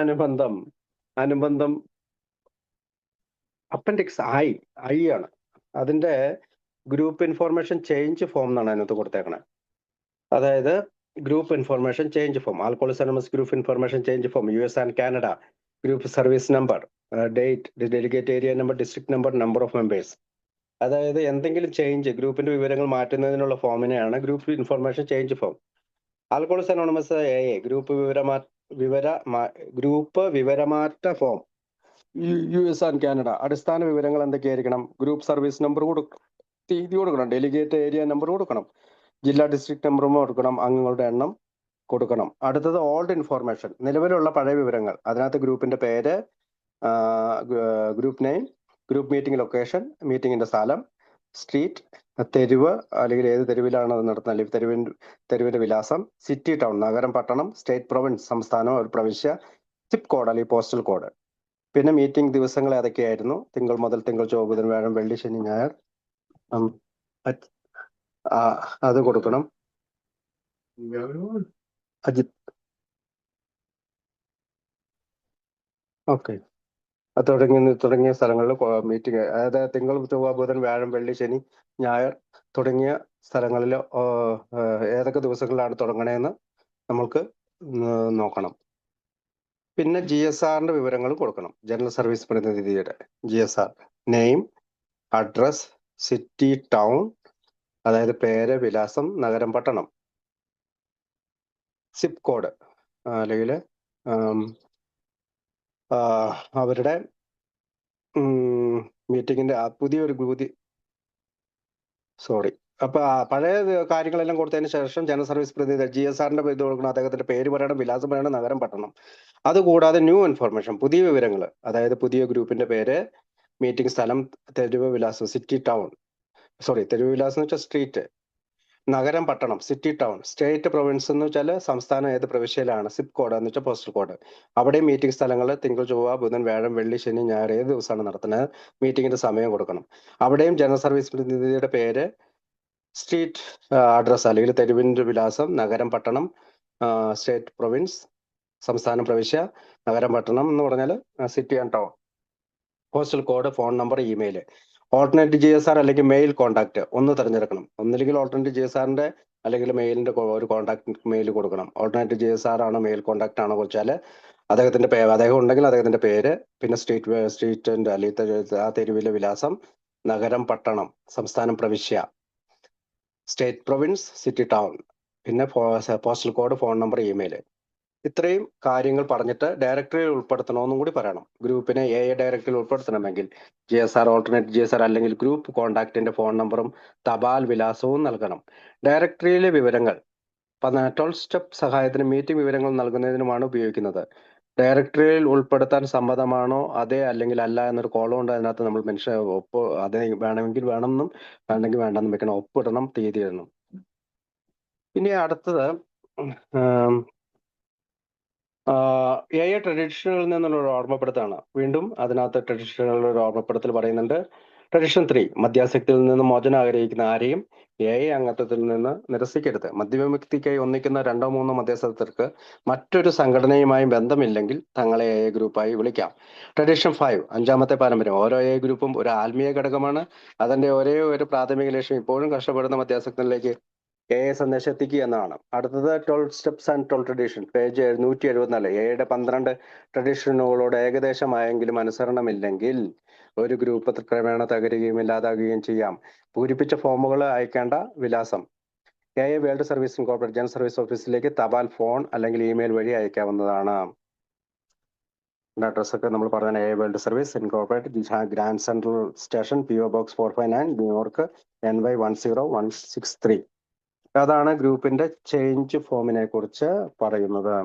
അനുബന്ധം അനുബന്ധം appendix I ആണ്. അതിന്റെ group information change form എന്നാണ് അതിനകത്ത് കൊടുത്തേക്കണേ. അതായത് group information change form, Alcoholics Anonymous group information change form, US and Canada, group service number, date, delegate area number, district number, number of members. അതായത് എന്തെങ്കിലും change, ഗ്രൂപ്പിന്റെ വിവരങ്ങൾ മാറ്റുന്നതിനുള്ള ഫോമിനെയാണ് group information change form. Alcoholics Anonymous group വിവരമാറ്റ form, US and Canada. അടിസ്ഥാന വിവരങ്ങൾ എന്തൊക്കെയായിരിക്കണം? Group service number തീയതി കൊടുക്കണം, ഡെലിഗേറ്റ് ഏരിയ നമ്പർ കൊടുക്കണം, ജില്ലാ ഡിസ്ട്രിക്ട് നമ്പറും കൊടുക്കണം, അംഗങ്ങളുടെ എണ്ണം കൊടുക്കണം. അടുത്തത് ഓൾഡ് ഇൻഫോർമേഷൻ, നിലവിലുള്ള പഴയ വിവരങ്ങൾ. അതിനകത്ത് ഗ്രൂപ്പിന്റെ പേര്, group name, group meeting location, മീറ്റിംഗിന്റെ സ്ഥലം, സ്ട്രീറ്റ്, തെരുവ് അല്ലെങ്കിൽ ഏത് തെരുവിലാണ് അത് നടത്തുന്നത്, അല്ലെങ്കിൽ തെരുവിന്റെ വിലാസം, സിറ്റി ടൗൺ നഗരം പട്ടണം, സ്റ്റേറ്റ് പ്രൊവിൻസ് സംസ്ഥാനം ഒരു പ്രവിശ്യ, സിപ്പ് കോഡ് അല്ലെങ്കിൽ പോസ്റ്റൽ കോഡ്. പിന്നെ മീറ്റിംഗ് ദിവസങ്ങൾ ഏതൊക്കെയായിരുന്നു? തിങ്കൾ മുതൽ തിങ്കൾ, ചൊവ്വ, ബുധൻ, വ്യാഴം, വെള്ളി, ശനി, ഞായർ. അത് കൊടുക്കണം. അജിത്, ഓക്കെ. തുടങ്ങിയ സ്ഥലങ്ങളിൽ മീറ്റിംഗ്, അതായത് തിങ്കൾ, ചൊവ്വ, ബുധൻ, വ്യാഴം, വെള്ളി, ശനി, ഞായർ തുടങ്ങിയ സ്ഥലങ്ങളിൽ ഏതൊക്കെ ദിവസങ്ങളിലാണ് തുടങ്ങണേന്ന് നമ്മൾക്ക് നോക്കണം. പിന്നെ GSRന്റെ വിവരങ്ങൾ കൊടുക്കണം. ജനറൽ സർവീസ് പ്രതിനിധിയുടെ GSR, name, address, city town, അതായത് പേര്, വിലാസം, നഗരം പട്ടണം, സിപ്പ് കോഡ് അല്ലെങ്കിൽ അവരുടെ മീറ്റിങ്ങിന്റെ പുതിയൊരു അപ്പൊ പഴയ കാര്യങ്ങളെല്ലാം കൊടുത്തതിന് ശേഷം ജനറൽ സർവീസ് പ്രതിനിധി GSRന്റെ ഇത് കൊടുക്കണം, അദ്ദേഹത്തിന്റെ പേര് പറയണം, വിലാസം പറയണം, നഗരം പട്ടണം. അതുകൂടാതെ ന്യൂ ഇൻഫോർമേഷൻ, പുതിയ വിവരങ്ങൾ, അതായത് പുതിയ ഗ്രൂപ്പിന്റെ പേര്, മീറ്റിംഗ് സ്ഥലം, തെരുവ് വിലാസം, സിറ്റി ടൗൺ, തെരുവ് വിലാസം എന്ന് വെച്ചാൽ സ്ട്രീറ്റ്, നഗരം പട്ടണം, സിറ്റി ടൗൺ, സ്റ്റേറ്റ് പ്രൊവിൻസ് എന്ന് വെച്ചാൽ സംസ്ഥാനം ഏത് പ്രവിശ്യയിലാണ്, സിപ്പ് കോഡ് എന്ന് വെച്ചാൽ പോസ്റ്റൽ കോഡ്. അവിടെ മീറ്റിംഗ് സ്ഥലങ്ങൾ തിങ്കൾ, ചൊവ്വ, ബുധൻ, വ്യാഴം, വെള്ളി, ശനി, ഞായർ ഏത് ദിവസമാണ് നടത്തുന്നത്, മീറ്റിംഗിന്റെ സമയം കൊടുക്കണം. അവിടെയും ജനറൽ സർവീസ് പ്രതിനിധിയുടെ പേര്, സ്ട്രീറ്റ് അഡ്രസ് അല്ലെങ്കിൽ തെരുവിന്റെ വിലാസം, നഗരം പട്ടണം, സ്റ്റേറ്റ് പ്രൊവിൻസ് സംസ്ഥാന പ്രവിശ്യ, നഗരം പട്ടണം എന്ന് പറഞ്ഞാൽ city and town, postal code, phone number, email. Alternate GSR അല്ലെങ്കിൽ മെയിൽ കോൺടാക്ട് ഒന്ന് തിരഞ്ഞെടുക്കണം. ഒന്നില്ലെങ്കിൽ ഓൾട്ടർനേറ്റ് GSRന്റെ അല്ലെങ്കിൽ മെയിലിന്റെ ഒരു കോൺടാക്ട് മെയിൽ കൊടുക്കണം. ഓൾട്ടർനേറ്റ് GSR ആണോ മെയിൽ കോൺടാക്ട് ആണോ വെച്ചാൽ അദ്ദേഹം ഉണ്ടെങ്കിൽ അദ്ദേഹത്തിന്റെ പേര്, പിന്നെ സ്ട്രീറ്റിന്റെ അല്ലെങ്കിൽ ആ തെരുവിലെ വിലാസം, നഗരം പട്ടണം, സംസ്ഥാനം പ്രവിശ്യ, സ്റ്റേറ്റ് പ്രൊവിൻസ്, സിറ്റി ടൗൺ, പിന്നെ postal code, phone number, email. ഇത്രയും കാര്യങ്ങൾ പറഞ്ഞിട്ട് ഡയറക്ടറിയിൽ ഉൾപ്പെടുത്തണമെന്നും കൂടി പറയണം. ഗ്രൂപ്പിനെ ഡയറക്ടറിയിൽ ഉൾപ്പെടുത്തണമെങ്കിൽ GSR, ഓൾട്ടർനേറ്റ് GSR അല്ലെങ്കിൽ ഗ്രൂപ്പ് കോൺടാക്റ്റിന്റെ ഫോൺ നമ്പറും തപാൽ വിലാസവും നൽകണം. ഡയറക്ടറിയിലെ വിവരങ്ങൾ 12 സ്റ്റെപ്പ് സഹായത്തിന് മീറ്റിംഗ് വിവരങ്ങൾ നൽകുന്നതിനുമാണ് ഉപയോഗിക്കുന്നത്. ഡയറക്ടറിയിൽ ഉൾപ്പെടുത്താൻ സമ്മതമാണോ, അതെ അല്ലെങ്കിൽ അല്ല എന്നൊരു കോളം ഉണ്ട്. അതിനകത്ത് നമ്മൾ അതെ വേണമെങ്കിൽ വേണമെന്നും വേണമെങ്കിൽ വേണ്ടെന്നും വെക്കണം. ഒപ്പിടണം, തീയതി ഇടണം. ഇനി അടുത്തത് ട്രഡീഷനുകളിൽ നിന്നുള്ള ഒരു ഓർമ്മപ്പെടുത്താണ്. വീണ്ടും അതിനകത്ത് ട്രഡീഷനുകളുടെ ഒരു ഓർമ്മപ്പെടുത്തൽ പറയുന്നുണ്ട്. ട്രഡീഷൻ 3, മദ്യാസക്തിയിൽ നിന്ന് മോചനം ആഗ്രഹിക്കുന്ന ആരെയും അംഗത്വത്തിൽ നിന്ന് നിരസിക്കരുത്. മദ്യവിമുക്തിക്കായി ഒന്നിക്കുന്ന 2-3 മദ്യസ്ഥർക്ക് മറ്റൊരു സംഘടനയുമായി ബന്ധമില്ലെങ്കിൽ തങ്ങളെ ഗ്രൂപ്പായി വിളിക്കാം. ട്രഡീഷൻ 5, 5ാമത്തെ പാരമ്പര്യം. ഓരോ ഗ്രൂപ്പും ഒരു ആത്മീയ ഘടകമാണ്. അതിന്റെ ഒരേ ഒരു പ്രാഥമിക ലക്ഷ്യം ഇപ്പോഴും കഷ്ടപ്പെടുന്ന മദ്യാസക്തികളിലേക്ക് സന്ദേശം എത്തിക്കുക എന്നതാണ്. അടുത്തത് 12 സ്റ്റെപ്സ് ആൻഡ് 12 ട്രഡീഷൻ, പേജ് 774. 12 ട്രഡീഷനുകളോട് ഏകദേശമായെങ്കിലും അനുസരണമില്ലെങ്കിൽ ഒരു ഗ്രൂപ്പ് ക്രമേണ തകരുകയും ഇല്ലാതാകുകയും ചെയ്യാം. പൂരിപ്പിച്ച ഫോമുകൾ അയക്കേണ്ട വിലാസം world service incorporate general service ഓഫീസിലേക്ക് തപാൽ, ഫോൺ അല്ലെങ്കിൽ ഇമെയിൽ വഴി അയക്കാവുന്നതാണ്. അഡ്രസ്സൊക്കെ നമ്മൾ പറഞ്ഞ world service incorporate, grand central station, PO box 459, New York, NY 10163. അതാണ് ഗ്രൂപ്പിന്റെ ചേഞ്ച് ഫോമിനെ കുറിച്ച് പറയുന്നത്.